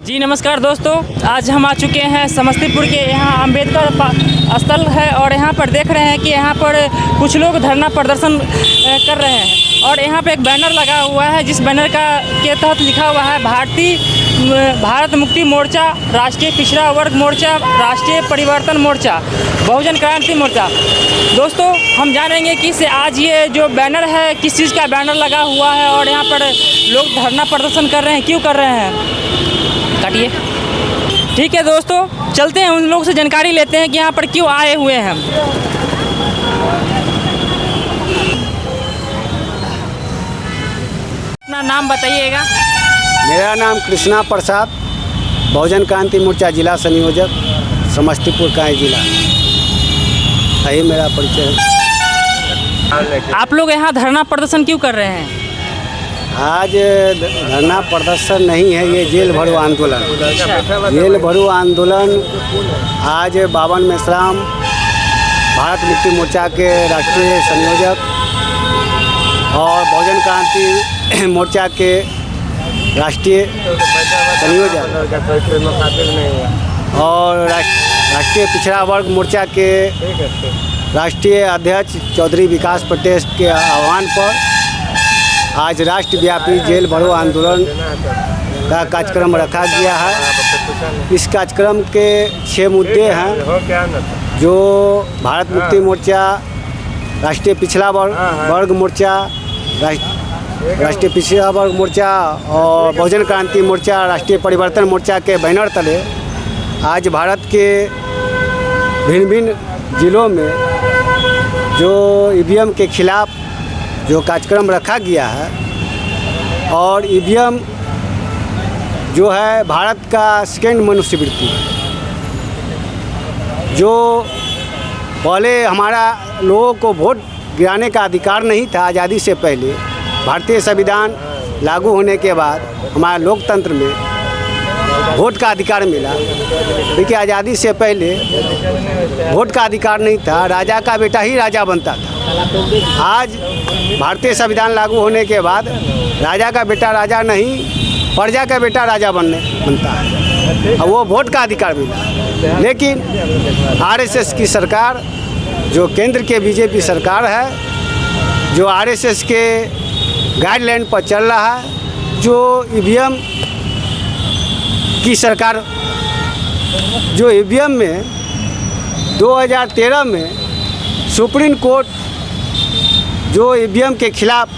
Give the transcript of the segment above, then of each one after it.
जी नमस्कार दोस्तों, आज हम आ चुके हैं समस्तीपुर के यहाँ अम्बेडकर स्थल है और यहाँ पर देख रहे हैं कि यहाँ पर कुछ लोग धरना प्रदर्शन कर रहे हैं और यहाँ पे एक बैनर लगा हुआ है जिस बैनर के तहत लिखा हुआ है भारत मुक्ति मोर्चा, राष्ट्रीय पिछड़ा वर्ग मोर्चा, राष्ट्रीय परिवर्तन मोर्चा, बहुजन क्रांति मोर्चा। दोस्तों हम जानेंगे कि से आज ये जो बैनर है किस चीज़ का बैनर लगा हुआ है और यहाँ पर लोग धरना प्रदर्शन कर रहे हैं, क्यों कर रहे हैं। काटिए। ठीक है दोस्तों, चलते हैं उन लोगों से जानकारी लेते हैं कि यहाँ पर क्यों आए हुए हैं। अपना नाम बताइएगा। मेरा नाम कृष्णा प्रसाद, बहुजन क्रांति मोर्चा जिला संयोजक, समस्तीपुर का जिला, यही मेरा परिचय है। आप लोग यहाँ धरना प्रदर्शन क्यों कर रहे हैं। आज धरना प्रदर्शन नहीं है, ये जेल भरो आंदोलन। जेल भरो आंदोलन आज बावन मेश्राम भारत मुक्ति मोर्चा के राष्ट्रीय संयोजक और बहुजन क्रांति मोर्चा के राष्ट्रीय संयोजक और राष्ट्रीय पिछड़ा वर्ग मोर्चा के राष्ट्रीय अध्यक्ष चौधरी विकास पटेल के आह्वान पर आज राष्ट्रव्यापी जेल भरो आंदोलन का कार्यक्रम रखा गया है। इस कार्यक्रम के 6 मुद्दे हैं जो भारत मुक्ति मोर्चा, राष्ट्रीय पिछड़ा वर्ग मोर्चा, राष्ट्रीय पिछड़ा वर्ग मोर्चा और बहुजन क्रांति मोर्चा, राष्ट्रीय परिवर्तन मोर्चा के बैनर तले आज भारत के भिन्न भिन्न जिलों में जो ईवीएम के खिलाफ जो कार्यक्रम रखा गया है और ईवीएम जो है भारत का सेकेंड मनुष्यवृत्ति, जो पहले हमारा लोगों को वोट गिराने का अधिकार नहीं था। आज़ादी से पहले भारतीय संविधान लागू होने के बाद हमारे लोकतंत्र में वोट का अधिकार मिला। देखिए, आज़ादी से पहले वोट का अधिकार नहीं था, राजा का बेटा ही राजा बनता था। आज भारतीय संविधान लागू होने के बाद राजा का बेटा राजा नहीं, प्रजा का बेटा राजा बनता है, अब वो वोट का अधिकार मिला। लेकिन आरएसएस की सरकार, जो केंद्र के बीजेपी सरकार है, जो आरएसएस के गाइडलाइन पर चल रहा है, जो ईवीएम की सरकार, जो ईवीएम में 2013 में सुप्रीम कोर्ट जो ईवीएम के खिलाफ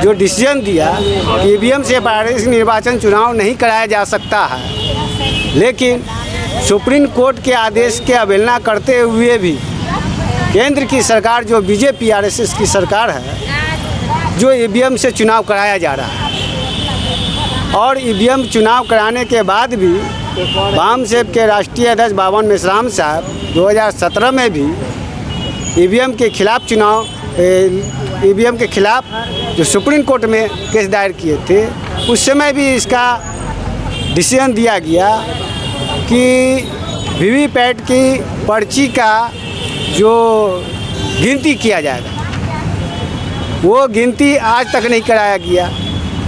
जो डिसीजन दिया कि ईवीएम से पारदर्शी निर्वाचन चुनाव नहीं कराया जा सकता है, लेकिन सुप्रीम कोर्ट के आदेश के अवहेलना करते हुए भी केंद्र की सरकार, जो बीजेपी आरएसएस की सरकार है, जो ईवीएम से चुनाव कराया जा रहा है और ईवीएम चुनाव कराने के बाद भी वाम सेब के राष्ट्रीय अध्यक्ष बावन मेश्राम साहब 2017 में भी ईवीएम के खिलाफ जो सुप्रीम कोर्ट में केस दायर किए थे, उस समय भी इसका डिसीजन दिया गया कि वीवीपैट की पर्ची का जो गिनती किया जाएगा, वो गिनती आज तक नहीं कराया गया।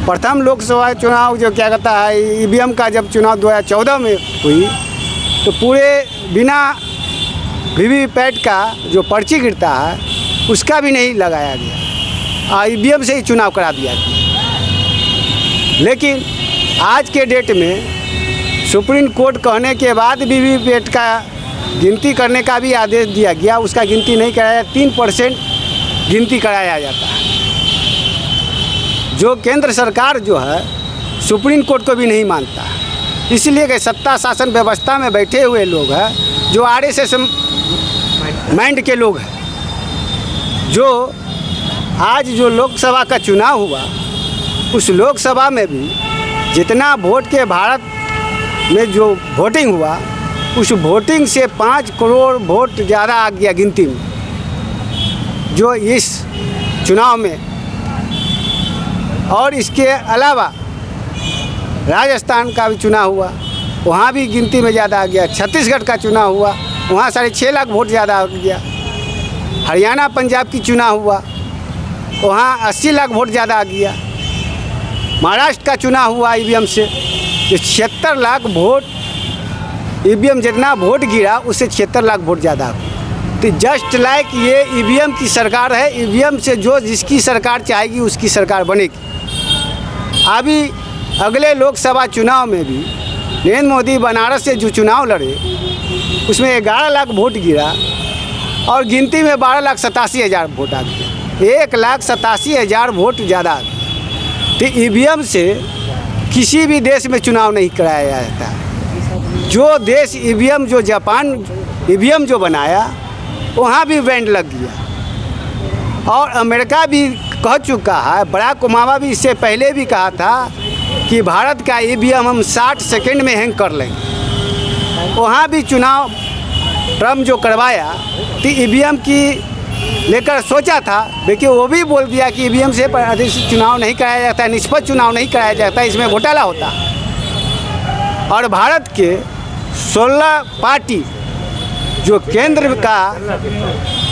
प्रथम लोकसभा चुनाव जो क्या कहता है, ईवीएम का जब चुनाव 2014 में हुई तो पूरे बिना वीवीपैट का जो पर्ची गिरता है उसका भी नहीं लगाया गया, ईवीएम से ही चुनाव करा दिया गया। लेकिन आज के डेट में सुप्रीम कोर्ट कहने के बाद वीवीपैट का गिनती करने का भी आदेश दिया गया, उसका गिनती नहीं कराया, 3% गिनती कराया जाता है। जो केंद्र सरकार जो है सुप्रीम कोर्ट को भी नहीं मानता है, इसलिए कि सत्ता शासन व्यवस्था में बैठे हुए लोग हैं जो आरएसएस माइंड के लोग हैं। जो आज जो लोकसभा का चुनाव हुआ, उस लोकसभा में भी जितना वोट के भारत में जो वोटिंग हुआ, उस वोटिंग से 5 करोड़ वोट ज़्यादा आ गया गिनती में। जो इस चुनाव में और इसके अलावा राजस्थान का भी चुनाव हुआ, वहाँ भी गिनती में ज़्यादा आ गया। छत्तीसगढ़ का चुनाव हुआ, वहाँ 6.5 लाख वोट ज़्यादा आ गया। हरियाणा पंजाब की चुनाव हुआ, वहाँ 80 लाख वोट ज़्यादा आ गया। महाराष्ट्र का चुनाव हुआ ईवीएम से, जो 76 लाख वोट ईवीएम जितना वोट गिरा उससे 76 लाख वोट ज़्यादा। तो जस्ट लाइक ये ईवीएम की सरकार है, ईवीएम से जो जिसकी सरकार चाहेगी उसकी सरकार बनेगी। अभी अगले लोकसभा चुनाव में भी नरेंद्र मोदी बनारस से जो चुनाव लड़े उसमें 11 लाख वोट गिरा और गिनती में 12,87,000 वोट आ गए, 1,87,000 वोट ज़्यादा आ गए। तो ईवीएम से किसी भी देश में चुनाव नहीं कराया जाता है। जो देश ईवीएम, जो जापान ईवीएम जो बनाया वहाँ भी बैंड लग गया और अमेरिका भी कह चुका है, बराक ओबामा भी इससे पहले भी कहा था कि भारत का ईवीएम हम 60 सेकंड में हैंग कर लेंगे। वहाँ भी चुनाव ट्रम्प जो करवाया तो ईवीएम की लेकर सोचा था, लेकिन वो भी बोल दिया कि ईवीएम से अधिक चुनाव नहीं कराया जाता, निष्पक्ष चुनाव नहीं कराया जाता, इसमें घोटाला होता। और भारत के 16 पार्टी जो केंद्र का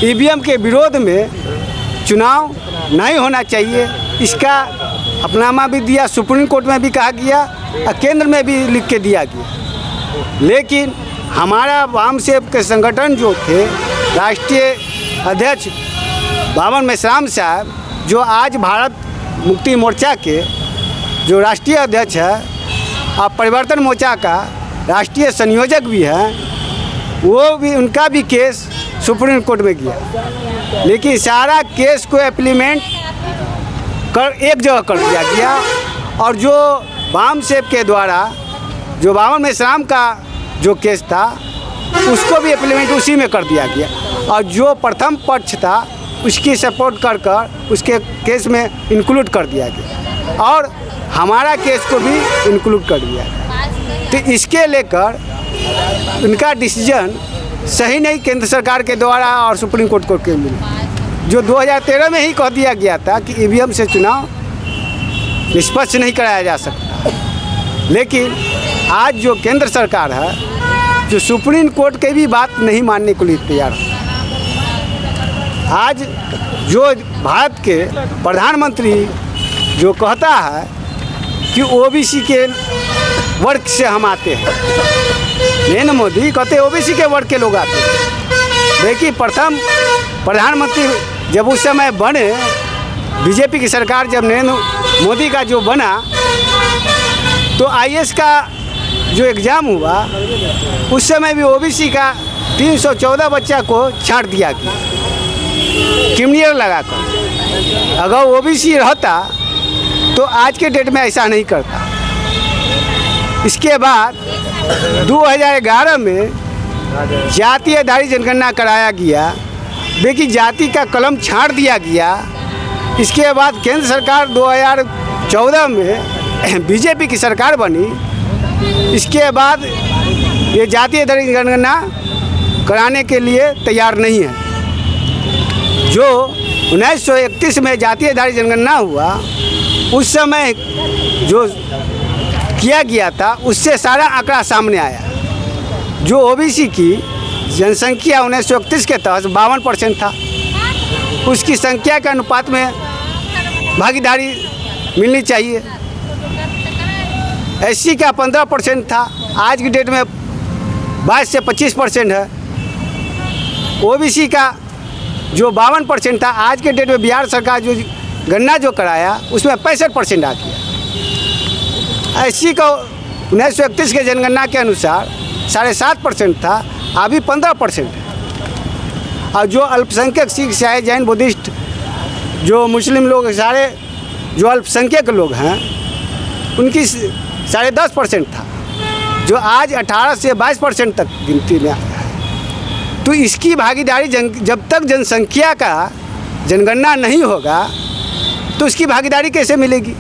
ईवीएम के विरोध में चुनाव नहीं होना चाहिए, इसका अपनामा भी दिया, सुप्रीम कोर्ट में भी कहा गया और केंद्र में भी लिख के दिया गया। लेकिन हमारा वाम सेवक के संगठन जो थे, राष्ट्रीय अध्यक्ष बावन मेश्राम साहब, जो आज भारत मुक्ति मोर्चा के जो राष्ट्रीय अध्यक्ष है और परिवर्तन मोर्चा का राष्ट्रीय संयोजक भी है, वो भी उनका भी केस सुप्रीम कोर्ट में गया। लेकिन सारा केस को इम्प्लीमेंट कर एक जगह कर दिया गया और जो वाम सेवक के द्वारा जो बावन मेश्राम का जो केस था उसको भी इम्प्लीमेंट उसी में कर दिया गया और जो प्रथम पक्ष था उसकी सपोर्ट कर उसके केस में इंक्लूड कर दिया गया और हमारा केस को भी इंक्लूड कर दिया गया। तो इसके लेकर उनका डिसीजन सही नहीं केंद्र सरकार के द्वारा और सुप्रीम कोर्ट को के मिला, जो 2013 में ही कह दिया गया था कि ईवीएम से चुनाव निष्पक्ष नहीं कराया जा सकता। लेकिन आज जो केंद्र सरकार है जो सुप्रीम कोर्ट के भी बात नहीं मानने के लिए तैयार है। आज जो भारत के प्रधानमंत्री जो कहता है कि ओबीसी के वर्ग से हम आते हैं, नरेंद्र मोदी कहते ओबीसी के वर्ग के लोग आते हैं। देखिए प्रथम प्रधानमंत्री जब उस समय बने, बीजेपी की सरकार जब नरेंद्र मोदी का जो बना तो आईएएस का जो एग्ज़ाम हुआ उस समय भी ओबीसी का 314 बच्चा को छांट दिया गया क्रिमिनल लगाकर। अगर ओबीसी रहता तो आज के डेट में ऐसा नहीं करता। इसके बाद 2011 में जातीय आधारित जनगणना कराया गया, लेकिन जाति का कलम छांट दिया गया। इसके बाद केंद्र सरकार 2014 में बीजेपी की सरकार बनी। इसके बाद ये जातीय आधारित जनगणना कराने के लिए तैयार नहीं है। जो 1931 में जातीय आधारित जनगणना हुआ उस समय जो किया गया था उससे सारा आंकड़ा सामने आया। जो ओबीसी की जनसंख्या 1931 के तहत 52% था, उसकी संख्या के अनुपात में भागीदारी मिलनी चाहिए। एससी का 15% था, आज की डेट में 22 से 25% है। ओबीसी का जो 52% था, आज के डेट में बिहार सरकार जो गणना जो कराया उसमें 65% आ गया। एससी का 1931 के जनगणना के अनुसार 7.5% था, अभी 15% है। और जो अल्पसंख्यक सिख ईसाई जैन बुद्धिस्ट जो मुस्लिम लोग सारे जो अल्पसंख्यक लोग हैं उनकी 10.5% था, जो आज 18 से 22% तक गिनती में आया है। तो इसकी भागीदारी जब तक जनसंख्या का जनगणना नहीं होगा तो उसकी भागीदारी कैसे मिलेगी।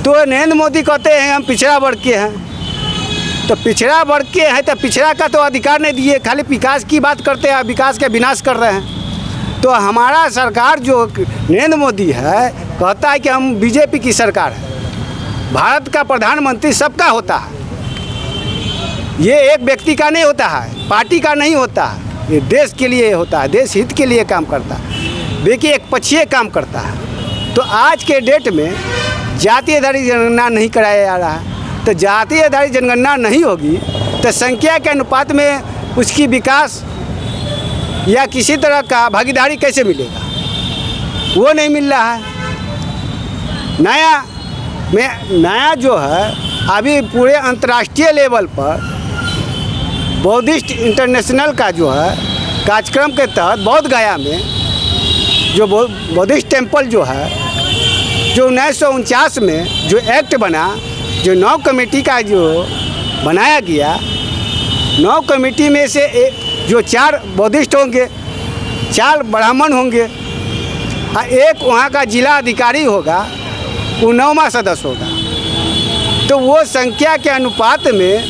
तो नरेंद्र मोदी कहते हैं हम पिछड़ा वर्ग के हैं, तो पिछड़ा वर्ग के हैं तो पिछड़ा का तो अधिकार नहीं दिए, खाली विकास की बात करते हैं, विकास के विनाश कर रहे हैं। तो हमारा सरकार जो नरेंद्र मोदी है कहता है कि हम बीजेपी की सरकार है, भारत का प्रधानमंत्री सबका होता है, ये एक व्यक्ति का नहीं होता है, पार्टी का नहीं होता है, ये देश के लिए होता है, देश हित के लिए काम करता है। देखिए एक पक्षीय काम करता है। तो आज के डेट में जातीय आधारित जनगणना नहीं कराया जा रहा है, तो जाति आधारित जनगणना नहीं होगी तो संख्या के अनुपात में उसकी विकास या किसी तरह का भागीदारी कैसे मिलेगा? वो नहीं मिल रहा है। नया जो है अभी पूरे अंतर्राष्ट्रीय लेवल पर बौद्धिस्ट इंटरनेशनल का जो है कार्यक्रम के तहत बोध गया में जो बौद्धिस्ट टेम्पल जो है, जो 1949 में जो एक्ट बना, जो 9 कमेटी का जो बनाया गया, 9 कमेटी में से जो 4 बौद्धिस्ट होंगे, 4 ब्राह्मण होंगे, एक वहाँ का जिला अधिकारी होगा, वो 9वां सदस्य होगा। तो वो संख्या के अनुपात में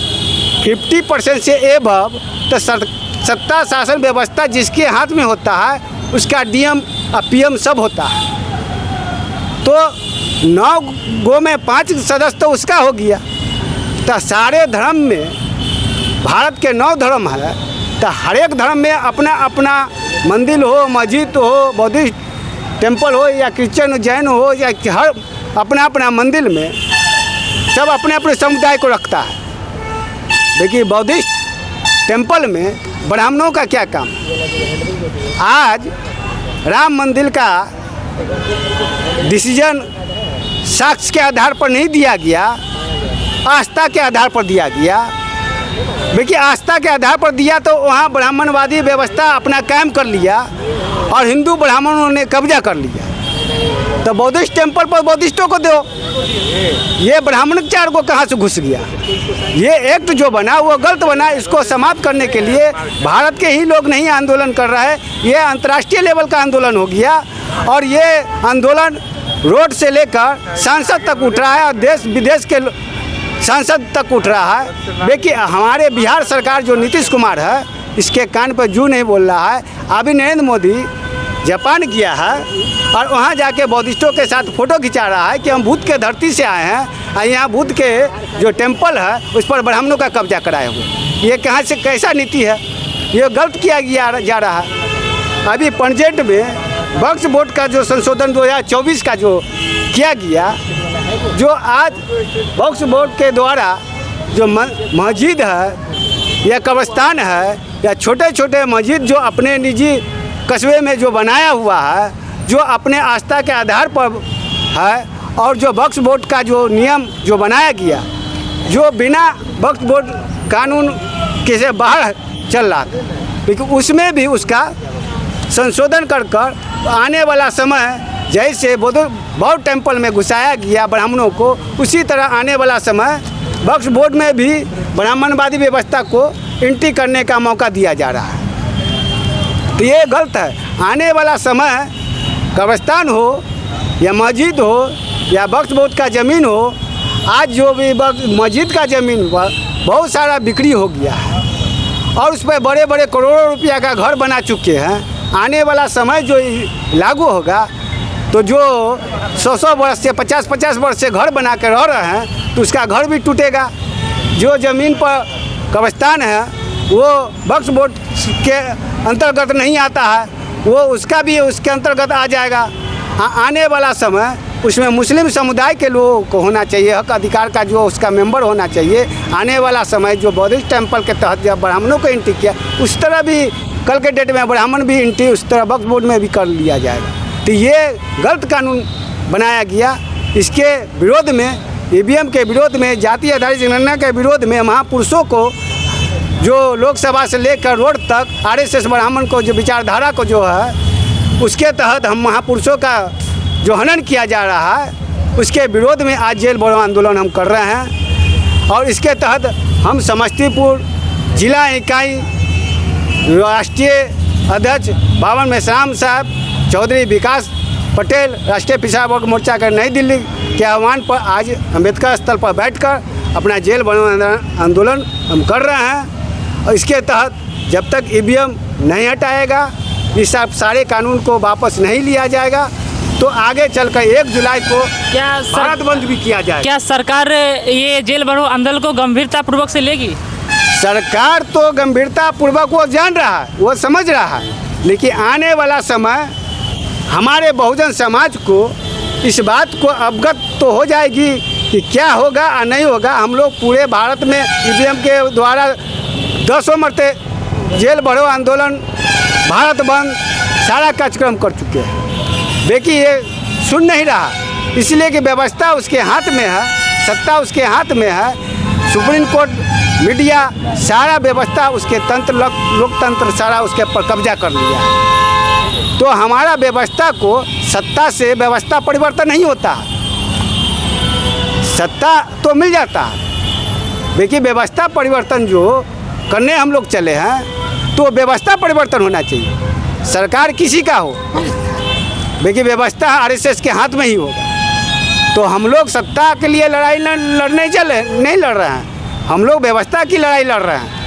50% से एबव तो सत्ता शासन व्यवस्था जिसके हाथ में होता है उसका डीएम और पीएम सब होता है। तो 9 गो में 5 सदस्य तो उसका हो गया। तो सारे धर्म में, भारत के 9 धर्म है, तो हर एक धर्म में अपना अपना मंदिर हो, मस्जिद हो, बौद्धिस्ट टेम्पल हो या क्रिश्चियन जैन हो, या हर अपना अपना मंदिर में सब अपने अपने समुदाय को रखता है। देखिए बौद्धिस्ट टेम्पल में ब्राह्मणों का क्या काम? आज राम मंदिर का डिसीजन साक्ष्य के आधार पर नहीं दिया गया, आस्था के आधार पर दिया गया। देखिए आस्था के आधार पर दिया तो वहाँ ब्राह्मणवादी व्यवस्था अपना कायम कर लिया और हिंदू ब्राह्मणों ने कब्जा कर लिया। तो बौद्धिस्ट टेम्पल पर बौद्धिस्टों को दो, ये ब्राह्मणचार को कहाँ से घुस गया? ये एक्ट जो बना वो गलत बना। इसको समाप्त करने के लिए भारत के ही लोग नहीं आंदोलन कर रहे हैं, ये अंतर्राष्ट्रीय लेवल का आंदोलन हो गया। और ये आंदोलन रोड से लेकर सांसद तक उठ रहा है और देश विदेश के सांसद तक उठ रहा है। देखिए हमारे बिहार सरकार जो नीतीश कुमार है, इसके कान पर जू नहीं बोल रहा है। अभी नरेंद्र मोदी जापान गया है और वहाँ जाके बौद्धिस्टों के साथ फ़ोटो खिंचा रहा है कि हम बुद्ध के धरती से आए हैं और यहाँ बुद्ध के जो टेम्पल है उस पर ब्राह्मणों का कब्जा कराए हुए। ये कहाँ से कैसा नीति है? ये गलत किया गया जा रहा है। अभी पंजेट में वक्फ बोर्ड का जो संशोधन 2024 का जो किया गया, जो आज वक्फ बोर्ड के द्वारा जो मस्जिद है या कब्रिस्तान है या छोटे छोटे मस्जिद जो अपने निजी कस्बे में जो बनाया हुआ है, जो अपने आस्था के आधार पर है, और जो वक्फ बोर्ड का जो नियम जो बनाया गया, जो बिना वक्फ बोर्ड कानून के से बाहर चल रहा था, लेकिन उसमें भी उसका संशोधन कर आने वाला समय जैसे बौद्ध टेम्पल में घुसाया गया ब्राह्मणों को, उसी तरह आने वाला समय वक्फ बोर्ड में भी ब्राह्मणवादी व्यवस्था को एंट्री करने का मौका दिया जा रहा है। तो ये गलत है। आने वाला समय कब्रिस्तान हो या मस्जिद हो या वक्फ बोर्ड का ज़मीन हो, आज जो भी मस्जिद का ज़मीन पर बहुत सारा बिक्री हो गया है और उस पर बड़े बड़े करोड़ों रुपया का घर बना चुके हैं। आने वाला समय जो लागू होगा तो जो 100 वर्ष से 50 वर्ष से घर बना के रह रहे हैं तो उसका घर भी टूटेगा। जो ज़मीन पर कब्रिस्तान है वो वक्फ बोर्ड के अंतर्गत नहीं आता है, वो उसका भी उसके अंतर्गत आ जाएगा। आने वाला समय उसमें मुस्लिम समुदाय के लोगों को होना चाहिए, हक अधिकार का जो उसका मेंबर होना चाहिए। आने वाला समय जो बौद्धिस्ट टेम्पल के तहत जब ब्राह्मणों को एंट्री किया, उस तरह भी कल के डेट में ब्राह्मण भी एंट्री उस तरह वक्फ बोर्ड में भी कर लिया जाएगा। तो ये गलत कानून बनाया गया। इसके विरोध में, ईवीएम के विरोध में, जाति आधारित जनगणना के विरोध में महापुरुषों को जो लोकसभा से लेकर रोड तक आरएसएस ब्राह्मण को जो विचारधारा को जो है उसके तहत हम महापुरुषों का जो हनन किया जा रहा है उसके विरोध में आज जेल भरो आंदोलन हम कर रहे हैं। और इसके तहत हम समस्तीपुर जिला इकाई राष्ट्रीय अध्यक्ष बावन मेश्राम साहब, चौधरी विकास पटेल, राष्ट्रीय पिछड़ा वर्ग मोर्चा का नई दिल्ली के आह्वान पर आज अम्बेडकर स्थल पर बैठकर अपना जेल भरो आंदोलन हम कर रहे हैं। और इसके तहत जब तक ईवीएम नहीं हटाएगा, इस सारे कानून को वापस नहीं लिया जाएगा, तो आगे चलकर 1 जुलाई को क्या भारत बंद भी किया जाए। क्या सरकार ये जेल भरो आंदोलन को गंभीरता पूर्वक से लेगी? सरकार तो गंभीरता पूर्वक वो जान रहा है, वो समझ रहा है, लेकिन आने वाला समय हमारे बहुजन समाज को इस बात को अवगत तो हो जाएगी कि क्या होगा और नहीं होगा। हम लोग पूरे भारत में ईवीएम के द्वारा 10 मरते जेल बढ़ो आंदोलन, भारत बंद, सारा कार्यक्रम कर चुके हैं, लेकिन ये सुन नहीं रहा। इसलिए कि व्यवस्था उसके हाथ में है, सत्ता उसके हाथ में है, सुप्रीम कोर्ट, मीडिया, सारा व्यवस्था उसके तंत्र, लोकतंत्र सारा उसके पर कब्जा कर लिया है। तो हमारा व्यवस्था को, सत्ता से व्यवस्था परिवर्तन नहीं होता है। सत्ता तो मिल जाता है, लेकिन व्यवस्था परिवर्तन जो करने हम लोग चले हैं तो व्यवस्था परिवर्तन होना चाहिए। सरकार किसी का हो, लेकिन व्यवस्था आरएसएस के हाथ में ही होगा। तो हम लोग सत्ता के लिए लड़ाई नहीं लड़ रहे हैं, हम लोग व्यवस्था की लड़ाई लड़ रहे हैं।